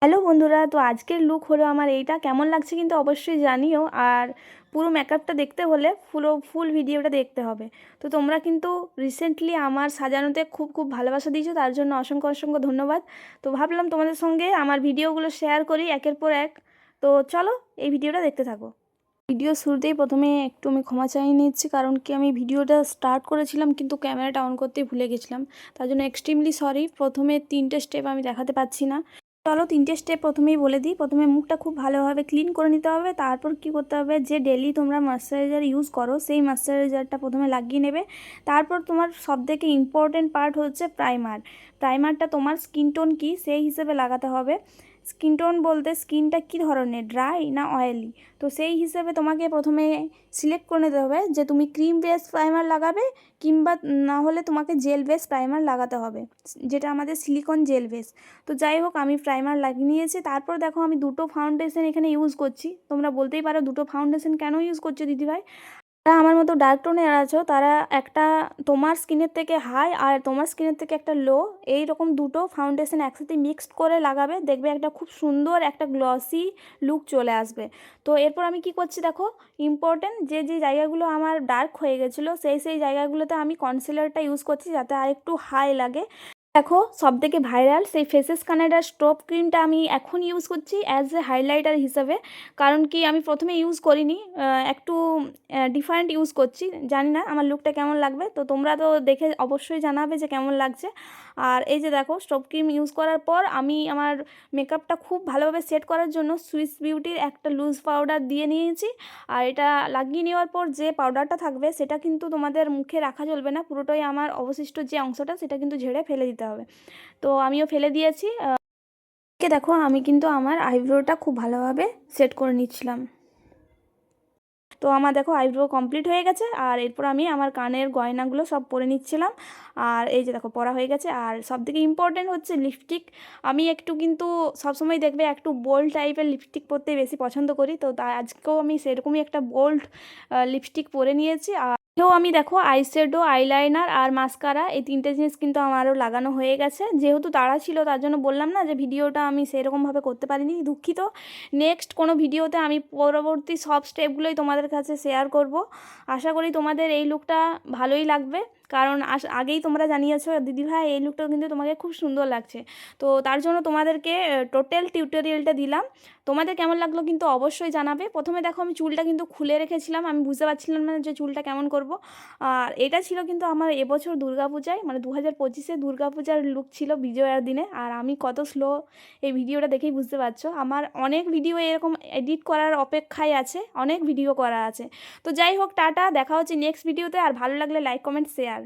Hello বন্ধুরা, তো আজকের লুক হলো আমার এইটা। কেমন লাগছে কিন্তু অবশ্যই জানিও। আর পুরো মেকআপটা দেখতে হলে ফুল ভিডিওটা দেখতে হবে। তো তোমরা কিন্তু রিসেন্টলি আমার সাজানোতে খুব খুব ভালোবাসা দিয়েছো, তার জন্য অসংখ্য অসংখ্য ধন্যবাদ। তো ভাবলাম তোমাদের সঙ্গে আমার ভিডিওগুলো শেয়ার করি একের পর এক। তো চলো এই ভিডিওটা দেখতে থাকো। ভিডিও শুরুতেই প্রথমে একটু আমি ক্ষমা চাইয়ে নিচ্ছি, কারণ কি আমি ভিডিওটা স্টার্ট করেছিলাম কিন্তু ক্যামেরাটা অন করতেই ভুলে গেছিলাম। তার জন্য এক্সট্রিমলি সরি। প্রথমে 3টে স্টেপ আমি দেখাতে পাচ্ছি না। চলো 3টে স্টেপ প্রথমেই বলে দিই। প্রথমে মুখটা খুব ভালোভাবে ক্লিন করে নিতে হবে। তারপর কি করতে হবে, যে ডেলি তোমরা ময়শ্চারাইজার ইউজ করো সেই ময়শ্চারাইজারটা প্রথমে লাগিয়ে নেবে। তারপর তোমার সবথেকে ইম্পর্টেন্ট পার্ট হচ্ছে প্রাইমার। প্রাইমারটা তোমার স্কিন টোন কী সেই হিসেবে লাগাতে হবে। স্কিন টোন বলতে স্কিনটা কী ধরনের, ড্রাই না অয়েলি, তো সেই হিসেবে তোমাকে প্রথমে সিলেক্ট করে নিতে হবে যে তুমি ক্রিম বেস প্রাইমার লাগাবে কিংবা না হলে তোমাকে জেল বেস প্রাইমার লাগাতে হবে, যেটা আমাদের সিলিকন জেল বেস। তো যাই হোক, আমি প্রাইমার লাগিয়ে নিয়েছি। তারপর দেখো আমি দুটো ফাউন্ডেশন এখানে ইউজ করছি। তোমরা বলতেই পারো দুটো ফাউন্ডেশন কেন ইউজ করছো দিদিভাই। যারা আমার মতো ডার্ক টোনের আছো তারা একটা তোমার স্কিনের থেকে হাই আর তোমার স্কিনের থেকে একটা লো, এই রকম দুটো ফাউন্ডেশন একসাথে মিক্সড করে লাগাবে, দেখবে একটা খুব সুন্দর একটা গ্লসি লুক চলে আসবে। তো এরপর আমি কি করছি দেখো, ইম্পর্টেন্ট যে যে জায়গাগুলো আমার ডার্ক হয়ে গেছিলো সেই জায়গাগুলোতে আমি কনসিলারটা ইউজ করছি যাতে আর একটু হাই লাগে। দেখো সবথেকে ভাইরাল সেই ফেসেস কানাডার স্টপ ক্রিমটা আমি এখন ইউজ করছি অ্যাজ এ হাইলাইটার হিসাবে। কারণ কি আমি প্রথমে ইউজ করিনি, একটু ডিফারেন্ট ইউজ করছি, জানি না আমার লুকটা কেমন লাগবে। তো তোমরা তো দেখে অবশ্যই জানাবে যে কেমন লাগছে। আর এই যে দেখো স্টপ ক্রিম ইউজ করার পর আমি আমার মেকআপটা খুব ভালোভাবে সেট করার জন্য সুইস বিউটির একটা লুজ পাউডার দিয়ে নিয়েছি। আর এটা লাগিয়ে নেওয়ার পর যে পাউডারটা থাকবে সেটা কিন্তু তোমাদের মুখে রাখা চলবে না, পুরোটাই আমার অবশিষ্ট যে অংশটা সেটা কিন্তু ঝেড়ে ফেলে দিতে হবে। তো আমিও ফেলে দিয়েছি। দেখো আমি কিন্তু আমার আইব্রোটা খুব ভালোভাবে সেট করে নিচ্ছিলাম। তো আমার দেখো আইব্রো কমপ্লিট হয়ে গেছে। আর এরপর আমি আমার কানের গয়নাগুলো সব পরে নিচ্ছিলাম। আর এই যে দেখো পরা হয়ে গেছে। আর সবথেকে ইম্পর্টেন্ট হচ্ছে লিপস্টিক। আমি একটু কিন্তু সবসময় দেখবে একটু বোল্ড টাইপের লিপস্টিক পরতে বেশি পছন্দ করি, তো তাই আজকেও আমি সেরকমই একটা বোল্ড লিপস্টিক পরে নিয়েছি। আর আমি দেখো আইশ্যাডো, আইলাইনার আর মাস্কারা এই 3টে জিনিস কিন্তু আমারও লাগানো হয়ে গেছে। যেহেতু তাড়া ছিল তার জন্য বললাম না যে ভিডিওটা আমি সেরকমভাবে করতে পারিনি, দুঃখিত। নেক্সট কোনো ভিডিওতে আমি পরবর্তী সব স্টেপগুলোই তোমাদের কাছে শেয়ার করব। আশা করি তোমাদের এই লুকটা ভালোই লাগবে, কারণ আগেই তোমরা জানিয়েছো দিদিভাই এই লুকটাও কিন্তু তোমাকে খুব সুন্দর লাগছে। তো তার জন্য তোমাদেরকে টোটাল টিউটোরিয়ালটা দিলাম। তোমাদের কেমন লাগলো কিন্তু অবশ্যই জানাবে। প্রথমে দেখো আমি চুলটা কিন্তু খুলে রেখেছিলাম, আমি বুঝতে পারছিলাম না যে চুলটা কেমন করব। আর এটা ছিল কিন্তু আমার এবছর দুর্গাপূজায়, মানে 2025-এ দুর্গাপূজার লুক ছিল বিজয়ার দিনে। আর আমি কত স্লো, এই ভিডিওটা দেখেই বুঝতে পারছো। আমার অনেক ভিডিও এরকম এডিট করার অপেক্ষায় আছে, অনেক ভিডিও করা আছে। তো যাই হোক, টাটা, দেখা হচ্ছে নেক্সট ভিডিওতে। আর ভালো লাগলে লাইক কমেন্ট শেয়ার।